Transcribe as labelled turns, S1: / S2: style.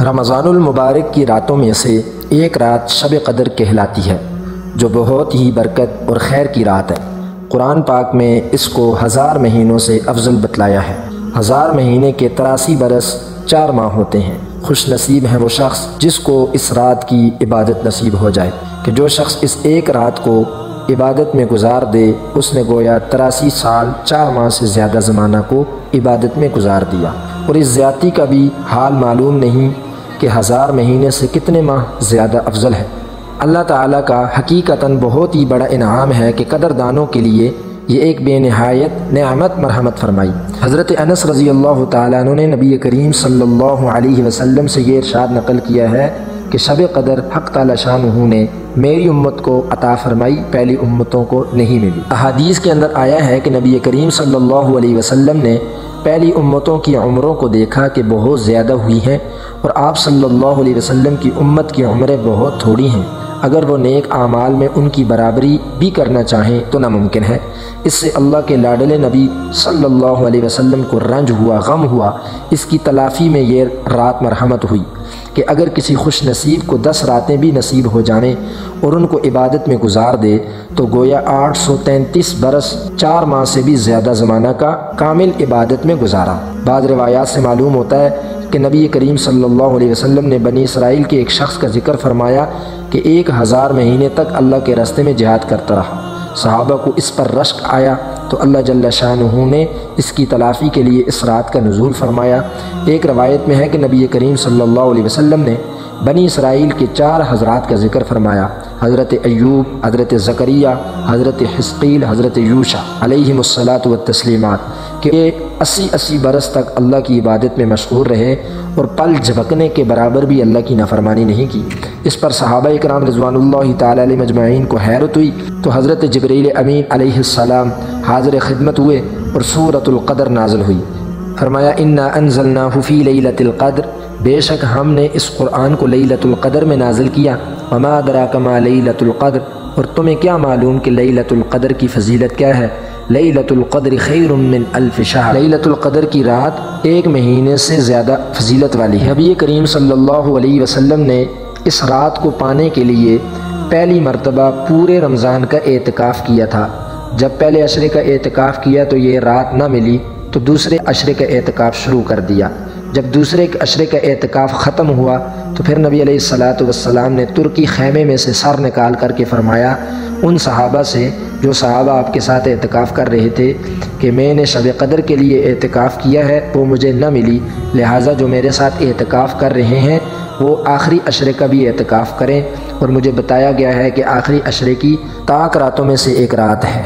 S1: رمضان المبارک کی راتوں میں سے ایک رات شب قدر کہلاتی ہے، جو بہت ہی برکت اور خیر کی رات ہے۔ قرآن پاک میں اس کو 1000 مہینوں سے افضل بتلایا ہے۔ 1000 مہینے کے 83 برس 4 ماہ ہوتے ہیں۔ خوش نصیب ہے وہ شخص جس کو اس رات کی عبادت نصیب ہو جائے، کہ جو شخص اس ایک رات کو عبادت میں گزار دے، اس نے گویا 83 سال 4 ماہ سے زیادہ زمانہ کو عبادت میں گزار دیا۔ اور اس زیادتی کا بھی حال معلوم نہیں کہ 1000 مہینے سے کتنے ماہ زیادہ افضل ہے۔ اللہ تعالیٰ کا حقیقتاً بہت ہی بڑا انعام ہے کہ قدردانوں کے لیے یہ ایک بے نہایت نعمت مرحمت فرمائی۔ حضرت انس رضی اللہ تعالیٰ عنہ نے نبی کریم صلی اللہ علیہ وسلم سے یہ ارشاد نقل کیا ہے کہ شب قدر حق تعالی شانہ نے میری امت کو عطا فرمائی، پہلی امتوں کو نہیں ملی۔ احادیث کے اندر آیا ہے کہ نبی کریم صلی اللہ علیہ وسلم نے پہلی امتوں کی عمروں کو دیکھا کہ بہت زیادہ ہوئی ہیں، اور آپ صلی اللہ علیہ وسلم کی امت کی عمریں بہت تھوڑی ہیں۔ اگر وہ نیک اعمال میں ان کی برابری بھی کرنا چاہیں تو ناممکن ہے۔ اس سے اللہ کے لاڈلے نبی صلی اللہ علیہ وسلم کو رنج ہوا، غم ہوا۔ اس کی تلافی میں یہ رات مرحمت ہوئی کہ اگر کسی خوش نصیب کو 10 راتیں بھی نصیب ہو جائیں اور ان کو عبادت میں گزار دے تو گویا 833 برس 4 ماہ سے بھی زیادہ زمانہ کا کامل عبادت میں گزارا۔ بعض روایات سے معلوم ہوتا ہے کہ نبی کریم صلی اللہ علیہ وسلم نے بنی اسرائیل کے ایک شخص کا ذکر فرمایا کہ 1000 مہینے تک اللہ کے راستے میں جہاد کرتا رہا۔ صحابہ کو اس پر رشک آیا تو اللہ جل شانہ نے اس کی تلافی کے لیے اس رات کا نزول فرمایا۔ ایک روایت میں ہے کہ نبی کریم صلی اللہ علیہ وسلم نے بنی اسرائیل کے 4 حضرات کا ذکر فرمایا، حضرت ایوب، حضرت زکریہ، حضرت حزقیل، حضرت یوشع علیہم الصلاۃ والتسلیمات، کہ 80 برس تک اللہ کی عبادت میں مشغول رہے اور پل جھپکنے کے برابر بھی اللہ کی نافرمانی نہیں کی۔ اس پر صحابہ اکرام رضوان اللہ تعالی علیہ مجمعین کو حیرت ہوئی تو حضرت جبریل امین علیہ السلام حاضر خدمت ہوئے اور سورۃ القدر نازل ہوئی۔ فرمایا انا انزلناہ فی لیلۃ القدر، بے شک ہم نے اس قرآن کو لیلۃ القدر میں نازل کیا۔ وما ادراک ما لیلۃ القدر، اور تمہیں کیا معلوم کہ لیلۃ القدر کی فضیلت کیا ہے؟ لیلۃ القدر خیر من الف شہر، لیلۃ القدر کی رات 1 مہینے سے زیادہ فضیلت والی ہے۔ نبی کریم صلی اللہ علیہ وسلم نے اس رات کو پانے کے لیے پہلی مرتبہ پورے رمضان کا اعتکاف کیا تھا۔ جب پہلے عشرے کا اعتکاف کیا تو یہ رات نہ ملی تو دوسرے عشرے کا اعتکاف شروع کر دیا۔ جب دوسرے عشرے کا اعتکاف ختم ہوا تو پھر نبی علیہ الصلاۃ والسلام نے ترکی خیمے میں سے سر نکال کر کے فرمایا ان صحابہ سے جو صحابہ آپ کے ساتھ اعتکاف کر رہے تھے کہ میں نے شب قدر کے لیے اعتکاف کیا ہے، وہ مجھے نہ ملی، لہٰذا جو میرے ساتھ اعتکاف کر رہے ہیں وہ آخری عشرے کا بھی اعتکاف کریں، اور مجھے بتایا گیا ہے کہ آخری عشرے کی طاق راتوں میں سے ایک رات ہے۔